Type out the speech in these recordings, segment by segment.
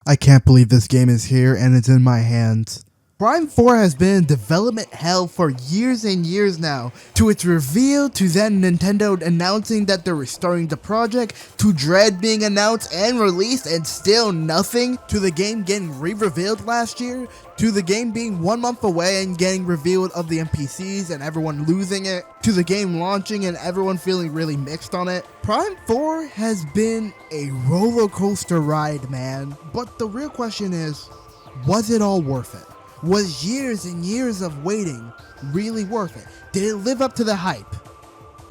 I can't believe this game is here and it's in my hands. Prime 4 has been in development hell for years and years now, to its reveal, to then Nintendo announcing that they're restarting the project, to Dread being announced and released and still nothing, to the game getting re-revealed last year, to the game being 1 month away and getting revealed of the NPCs and everyone losing it, to the game launching and everyone feeling really mixed on it. Prime 4 has been a roller coaster ride, man. But the real question is, was it all worth it? Was years and years of waiting really worth it? Did it live up to the hype?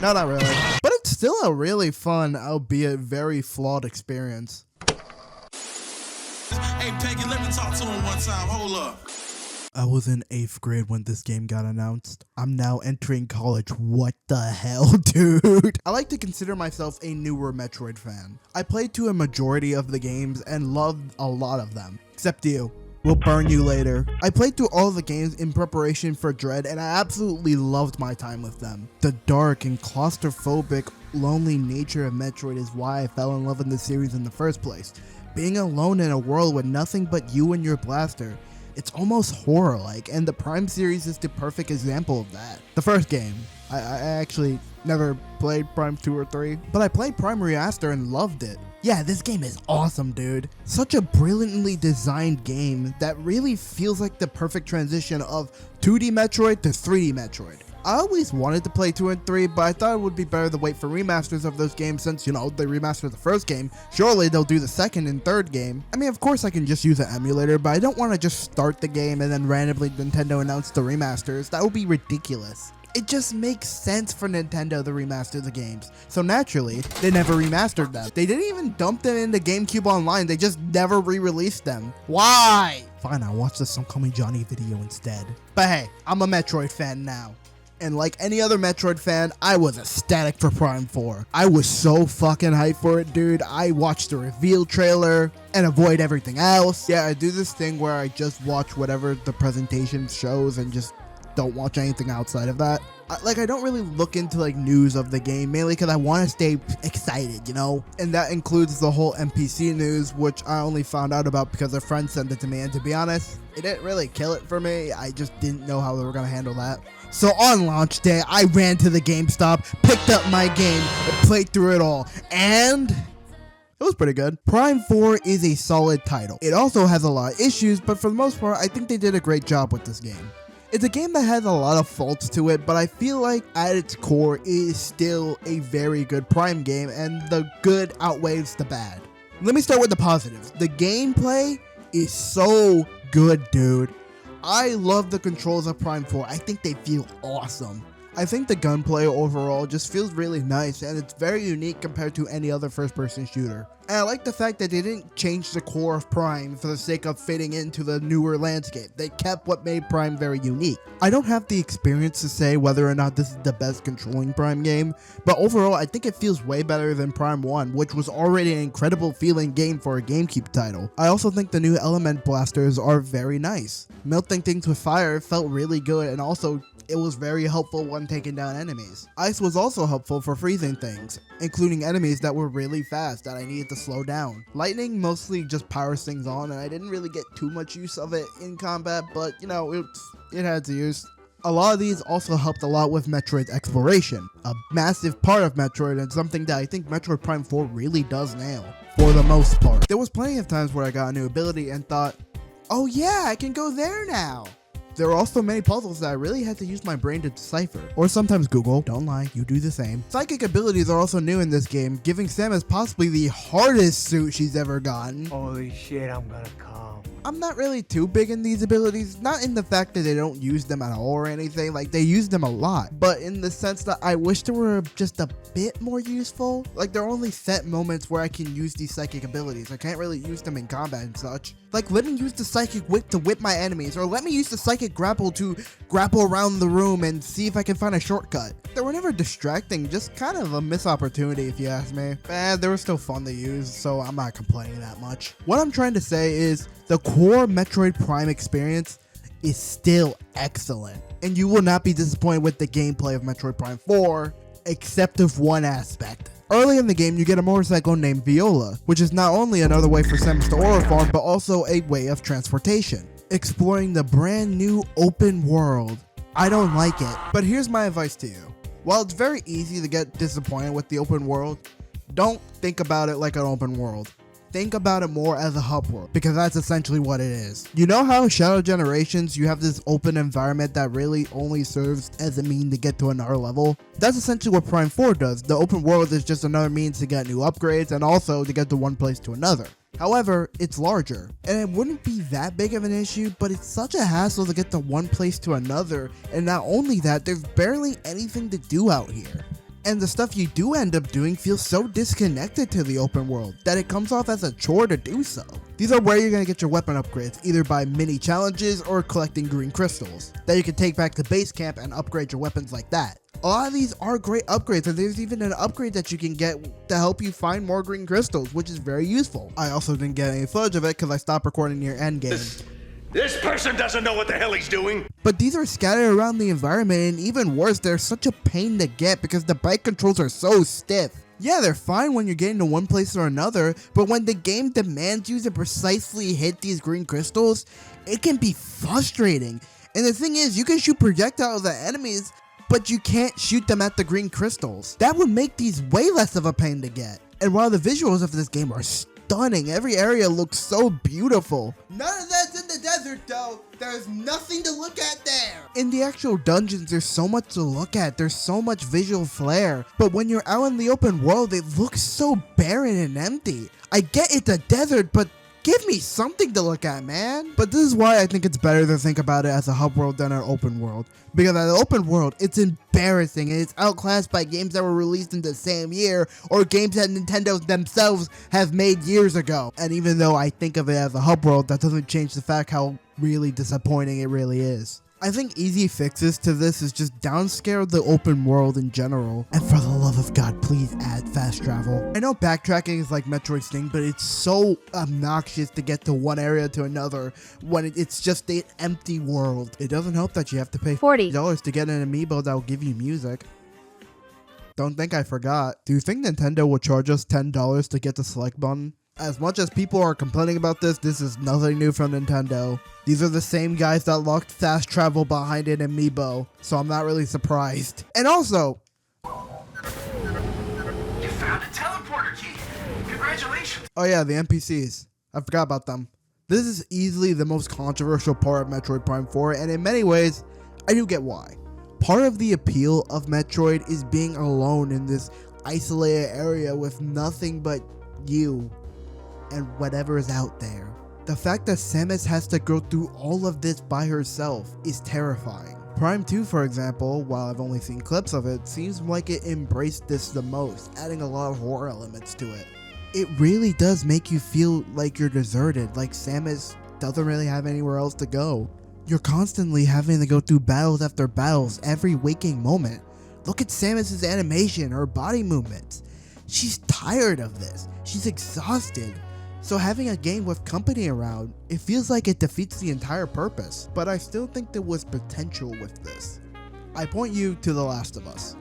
No, not really. But it's still a really fun, albeit very flawed experience. Hey, Peggy, let me talk to him one time. Hold up. I was in 8th grade when this game got announced. I'm now entering college. What the hell, dude? I like to consider myself a newer Metroid fan. I played to a majority of the games and loved a lot of them. Except you. We'll burn you later. I played through all the games in preparation for Dread and I absolutely loved my time with them. The dark and claustrophobic, lonely nature of Metroid is why I fell in love with the series in the first place. Being alone in a world with nothing but you and your blaster, it's almost horror-like, and the Prime series is the perfect example of that. The first game, I actually never played Prime 2 or 3, but I played Prime Remaster and loved it. Yeah, this game is awesome, dude. Such a brilliantly designed game that really feels like the perfect transition of 2D Metroid to 3D Metroid. I always wanted to play 2 and 3, but I thought it would be better to wait for remasters of those games since, you know, they remastered the first game. Surely they'll do the second and third game. I mean, of course I can just use an emulator, but I don't want to just start the game and then randomly Nintendo announce the remasters. That would be ridiculous. It just makes sense for Nintendo to remaster the games. So naturally, they never remastered them. They didn't even dump them into GameCube Online. They just never re-released them. Why? Fine, I'll watch the Some Call Me Johnny video instead. But hey, I'm a Metroid fan now. And like any other Metroid fan, I was ecstatic for Prime 4. I was so fucking hyped for it, dude. I watched the reveal trailer and avoid everything else. Yeah, I do this thing where I just watch whatever the presentation shows and just don't watch anything outside of that. I don't really look into like news of the game, mainly because I want to stay excited, you know? And that includes the whole NPC news, which I only found out about because a friend sent it to me, and to be honest, it didn't really kill it for me. I just didn't know how they were going to handle that. So on launch day, I ran to the GameStop, picked up my game, and played through it all, and it was pretty good. Prime 4 is a solid title. It also has a lot of issues, but for the most part, I think they did a great job with this game. It's a game that has a lot of faults to it, but I feel like at its core, it is still a very good Prime game, and the good outweighs the bad. Let me start with the positives. The gameplay is so good, dude. I love the controls of Prime 4. I think they feel awesome. I think the gunplay overall just feels really nice, and it's very unique compared to any other first-person shooter. And I like the fact that they didn't change the core of Prime for the sake of fitting into the newer landscape. They kept what made Prime very unique. I don't have the experience to say whether or not this is the best controlling Prime game, but overall I think it feels way better than Prime 1, which was already an incredible feeling game for a GameCube title. I also think the new element blasters are very nice. Melting things with fire felt really good, and also it was very helpful when taking down enemies. Ice was also helpful for freezing things, including enemies that were really fast that I needed to slow down. Lightning mostly just powers things on, and I didn't really get too much use of it in combat, but you know, it had its use. A lot of these also helped a lot with Metroid's exploration, a massive part of Metroid and something that I think Metroid Prime 4 really does nail, for the most part. There was plenty of times where I got a new ability and thought, oh yeah, I can go there now. There were also many puzzles that I really had to use my brain to decipher. Or sometimes Google. Don't lie, you do the same. Psychic abilities are also new in this game, giving Samus possibly the hardest suit she's ever gotten. Holy shit, I'm gonna come. I'm not really too big in these abilities, not in the fact that they don't use them at all or anything, like they use them a lot, but in the sense that I wish they were just a bit more useful. Like there are only set moments where I can use these psychic abilities. I can't really use them in combat and such. Like let me use the psychic whip to whip my enemies, or let me use the psychic grapple to grapple around the room and see if I can find a shortcut. They were never distracting, just kind of a missed opportunity if you ask me. They were still fun to use, so I'm not complaining that much. What I'm trying to say is the core Metroid Prime experience is still excellent, and you will not be disappointed with the gameplay of Metroid Prime 4 except of one aspect. Early in the game, you get a motorcycle named Viola, which is not only another way for Samus to Aura Farm, but also a way of transportation. Exploring the brand new open world. I don't like it, but here's my advice to you. While it's very easy to get disappointed with the open world, don't think about it like an open world. Think about it more as a hub world, because that's essentially what it is. You know how Shadow Generations, you have this open environment that really only serves as a mean to get to another level? That's essentially what Prime 4 does. The open world is just another means to get new upgrades and also to get to one place to another. However, it's larger, and it wouldn't be that big of an issue, but it's such a hassle to get to one place to another, and not only that, there's barely anything to do out here. And the stuff you do end up doing feels so disconnected to the open world that it comes off as a chore to do so. These are where you're going to get your weapon upgrades, either by mini challenges or collecting green crystals that you can take back to base camp and upgrade your weapons like that. A lot of these are great upgrades, and there's even an upgrade that you can get to help you find more green crystals, which is very useful. I also didn't get any footage of it because I stopped recording near endgame. This person doesn't know what the hell he's doing. But these are scattered around the environment, and even worse, they're such a pain to get because the bike controls are so stiff. Yeah, they're fine when you're getting to one place or another, but when the game demands you to precisely hit these green crystals, it can be frustrating. And the thing is, you can shoot projectiles at enemies, but you can't shoot them at the green crystals. That would make these way less of a pain to get. And while the visuals of this game are stunning, every area looks so beautiful. None of that's in the desert though. There's nothing to look at there. In the actual dungeons, there's so much to look at. There's so much visual flair. But when you're out in the open world, it looks so barren and empty. I get it's a desert, but give me something to look at, man. But this is why I think it's better to think about it as a hub world than an open world. Because as an open world, it's embarrassing and it's outclassed by games that were released in the same year or games that Nintendo themselves have made years ago. And even though I think of it as a hub world, that doesn't change the fact how really disappointing it really is. I think easy fixes to this is just downscale the open world in general. And for the love of God, please add fast travel. I know backtracking is like Metroid Sting, but it's so obnoxious to get to one area to another when it's just an empty world. It doesn't help that you have to pay $40 to get an amiibo that will give you music. Don't think I forgot. Do you think Nintendo will charge us $10 to get the select button? As much as people are complaining about this is nothing new from Nintendo. These are the same guys that locked fast travel behind an amiibo, so I'm not really surprised. And also, You found a teleporter key. Congratulations. oh yeah, the NPCs. I forgot about them. This is easily the most controversial part of Metroid Prime 4, and in many ways, I do get why. Part of the appeal of Metroid is being alone in this isolated area with nothing but you and whatever is out there. The fact that Samus has to go through all of this by herself is terrifying. Prime 2, for example, while I've only seen clips of it, seems like it embraced this the most, adding a lot of horror elements to it. It really does make you feel like you're deserted, like Samus doesn't really have anywhere else to go. You're constantly having to go through battles after battles every waking moment. Look at Samus's animation, her body movements. She's tired of this. She's exhausted. So having a game with company around, it feels like it defeats the entire purpose. But I still think there was potential with this. I point you to The Last of Us.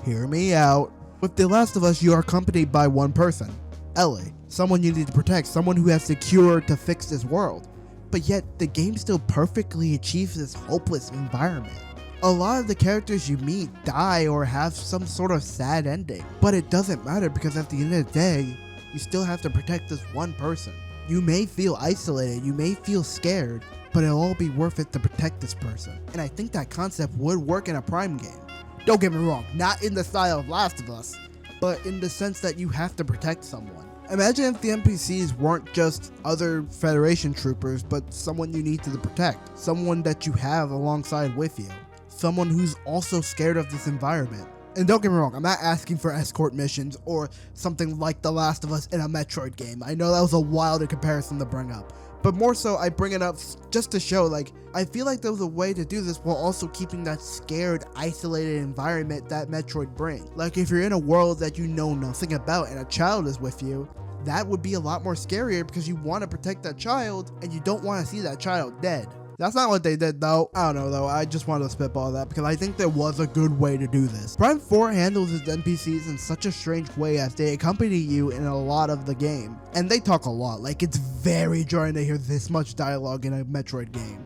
Hear me out. With The Last of Us, you are accompanied by one person, Ellie, someone you need to protect, someone who has the cure to fix this world. But yet, the game still perfectly achieves this hopeless environment. A lot of the characters you meet die or have some sort of sad ending. But it doesn't matter because at the end of the day, you still have to protect this one person. You may feel isolated, you may feel scared, but it'll all be worth it to protect this person. And I think that concept would work in a Prime game. Don't get me wrong, not in the style of Last of Us, but in the sense that you have to protect someone. Imagine if the NPCs weren't just other Federation troopers, but someone you need to protect. Someone that you have alongside with you. Someone who's also scared of this environment. And don't get me wrong, I'm not asking for escort missions or something like The Last of Us in a Metroid game. I know that was a wilder comparison to bring up. But more so, I bring it up just to show, like, I feel like there was a way to do this while also keeping that scared, isolated environment that Metroid brings. Like, if you're in a world that you know nothing about and a child is with you, that would be a lot more scarier because you want to protect that child and you don't want to see that child dead. That's not what they did though. I don't know though. I just wanted to spitball that because I think there was a good way to do this. Prime 4 handles its NPCs in such a strange way as they accompany you in a lot of the game. And they talk a lot. Like, it's very jarring to hear this much dialogue in a Metroid game.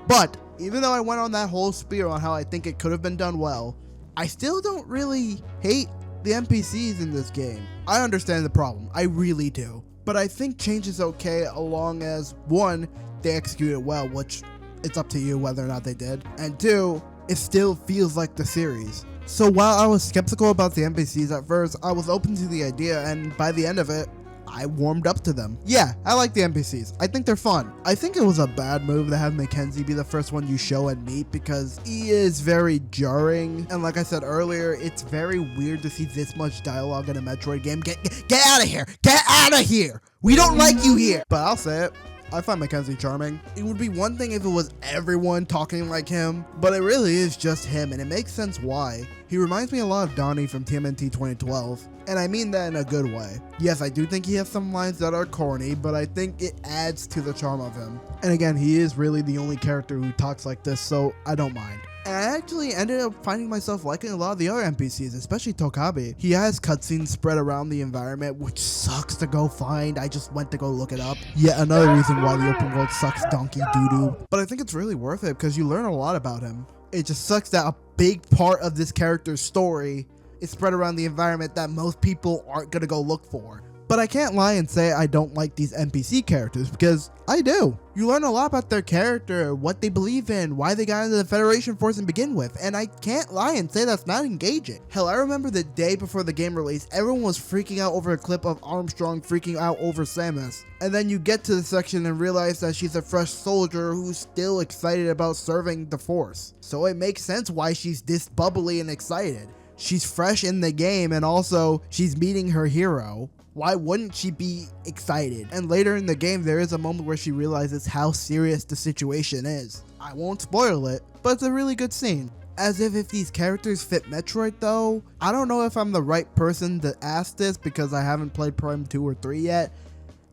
But even though I went on that whole spiel on how I think it could have been done well, I still don't really hate the NPCs in this game. I understand the problem. I really do. But I think change is okay as long as, one, they execute it well, which it's up to you whether or not they did, and two, it still feels like the series. So while I was skeptical about the NPCs at first, I was open to the idea, and by the end of it, I warmed up to them. Yeah, I like the NPCs. I think they're fun. I think it was a bad move to have Mackenzie be the first one you show and meet because he is very jarring. And like I said earlier, it's very weird to see this much dialogue in a Metroid game. Get out of here! Get out of here! We don't like you here! But I'll say it. I find Mackenzie charming. It would be one thing if it was everyone talking like him, but it really is just him, and it makes sense why. He reminds me a lot of Donnie from TMNT 2012, and I mean that in a good way. Yes, I do think he has some lines that are corny, but I think it adds to the charm of him. And again, he is really the only character who talks like this, so I don't mind. And I actually ended up finding myself liking a lot of the other NPCs, especially Tokabi. He has cutscenes spread around the environment, which sucks to go find. I just went to go look it up. Yet another reason why the open world sucks donkey doo-doo. But I think it's really worth it because you learn a lot about him. It just sucks that a big part of this character's story is spread around the environment that most people aren't gonna go look for. But I can't lie and say I don't like these NPC characters because I do. You learn a lot about their character, what they believe in, why they got into the Federation Force to begin with, and I can't lie and say that's not engaging. Hell, I remember the day before the game release, everyone was freaking out over a clip of Armstrong freaking out over Samus. And then you get to the section and realize that she's a fresh soldier who's still excited about serving the Force. So it makes sense why she's this bubbly and excited. She's fresh in the game and also she's meeting her hero. Why wouldn't she be excited? And later in the game, there is a moment where she realizes how serious the situation is. I won't spoil it, but it's a really good scene. As if these characters fit Metroid though, I don't know if I'm the right person to ask this because I haven't played Prime 2 or 3 yet,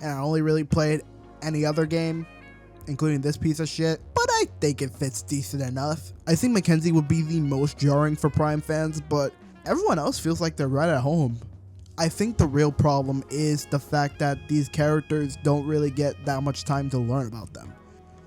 and I only really played any other game, including this piece of shit, but I think it fits decent enough. I think Mackenzie would be the most jarring for Prime fans, but everyone else feels like they're right at home. I think the real problem is the fact that these characters don't really get that much time to learn about them.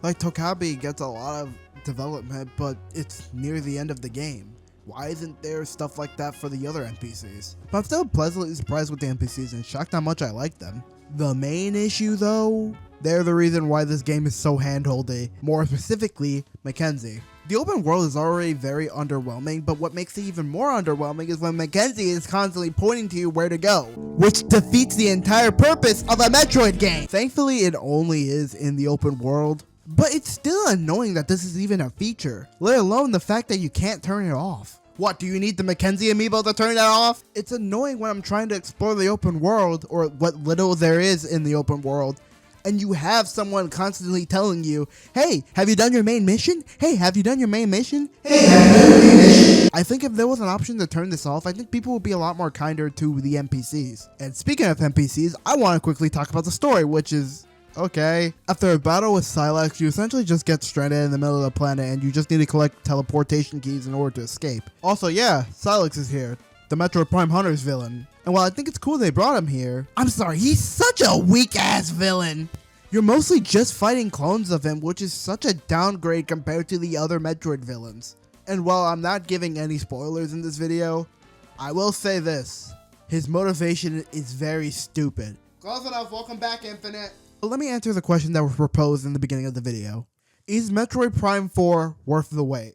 Like Tokabi gets a lot of development, but it's near the end of the game. Why isn't there stuff like that for the other NPCs? But I'm still pleasantly surprised with the NPCs and shocked how much I like them. The main issue though, they're the reason why this game is so handholdy. More specifically, Mackenzie. The open world is already very underwhelming, but what makes it even more underwhelming is when Mackenzie is constantly pointing to you where to go, which defeats the entire purpose of a Metroid game. Thankfully, it only is in the open world, but it's still annoying that this is even a feature, let alone the fact that you can't turn it off. What, do you need the Mackenzie amiibo to turn that off? It's annoying when I'm trying to explore the open world, or what little there is in the open world, and you have someone constantly telling you, hey, have you done your main mission? Hey, have you done your main mission? Hey, have you done your main mission? I think if there was an option to turn this off, I think people would be a lot more kinder to the NPCs. And speaking of NPCs, I want to quickly talk about the story, which is okay. After a battle with Silex, you essentially just get stranded in the middle of the planet and you just need to collect teleportation keys in order to escape. Also, yeah, Silex is here, the Metroid Prime Hunters villain. And while I think it's cool they brought him here, I'm sorry, he's such a weak-ass villain. You're mostly just fighting clones of him, which is such a downgrade compared to the other Metroid villains. And while I'm not giving any spoilers in this video, I will say this. His motivation is very stupid. Close enough, welcome back, Infinite. But let me answer the question that was proposed in the beginning of the video. Is Metroid Prime 4 worth the wait?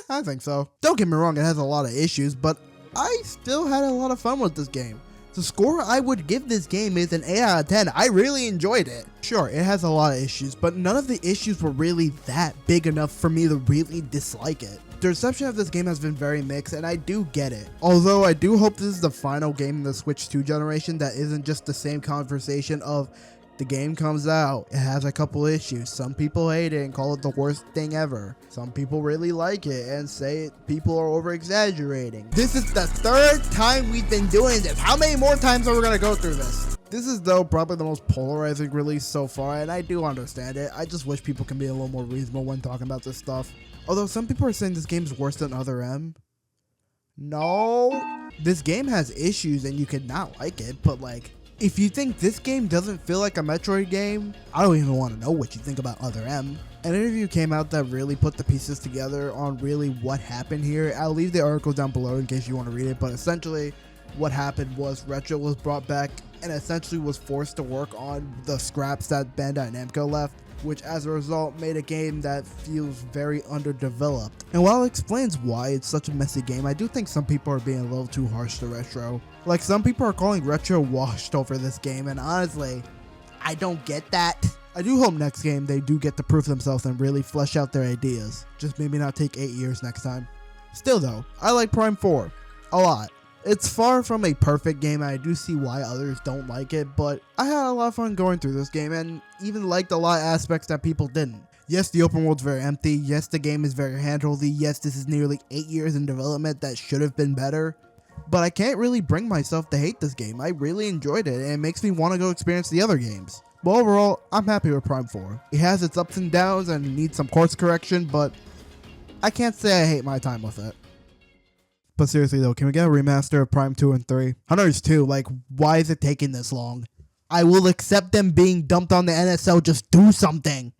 I think so. Don't get me wrong, it has a lot of issues, but I still had a lot of fun with this game. The score I would give this game is an 8 out of 10. I really enjoyed it. Sure, it has a lot of issues, but none of the issues were really that big enough for me to really dislike it. The reception of this game has been very mixed, and I do get it. Although I do hope this is the final game in the Switch 2 generation that isn't just the same conversation of The game comes out, it has a couple issues. Some people hate it and call it the worst thing ever. Some people really like it and say people are over exaggerating. This is the third time we've been doing this. How many more times are we gonna go through this? This is though probably the most polarizing release so far, and I do understand it. I just wish people can be a little more reasonable when talking about this stuff. Although some people are saying this game's worse than Other M. No. This game has issues and you could not like it, but like, if you think this game doesn't feel like a Metroid game, I don't even want to know what you think about Other M. An interview came out that really put the pieces together on really what happened here. I'll leave the article down below in case you want to read it, but essentially what happened was Retro was brought back and essentially was forced to work on the scraps that Bandai Namco left, which as a result made a game that feels very underdeveloped. And while it explains why it's such a messy game, I do think some people are being a little too harsh to Retro. Like, some people are calling Retro washed over this game, and honestly, I don't get that. I do hope next game they do get to prove themselves and really flesh out their ideas. Just maybe not take 8 years next time. Still though, I like Prime 4 a lot. It's far from a perfect game, and I do see why others don't like it, but I had a lot of fun going through this game and even liked a lot of aspects that people didn't. Yes, the open world's very empty. Yes, the game is very handholdy. Yes, this is nearly 8 years in development that should have been better. But I can't really bring myself to hate this game. I really enjoyed it, and it makes me want to go experience the other games. But overall, I'm happy with Prime 4. It has its ups and downs and needs some course correction, but I can't say I hate my time with it. But seriously though, can we get a remaster of Prime 2 and 3? Hunters 2, like, why is it taking this long? I will accept them being dumped on the NSL, just do something.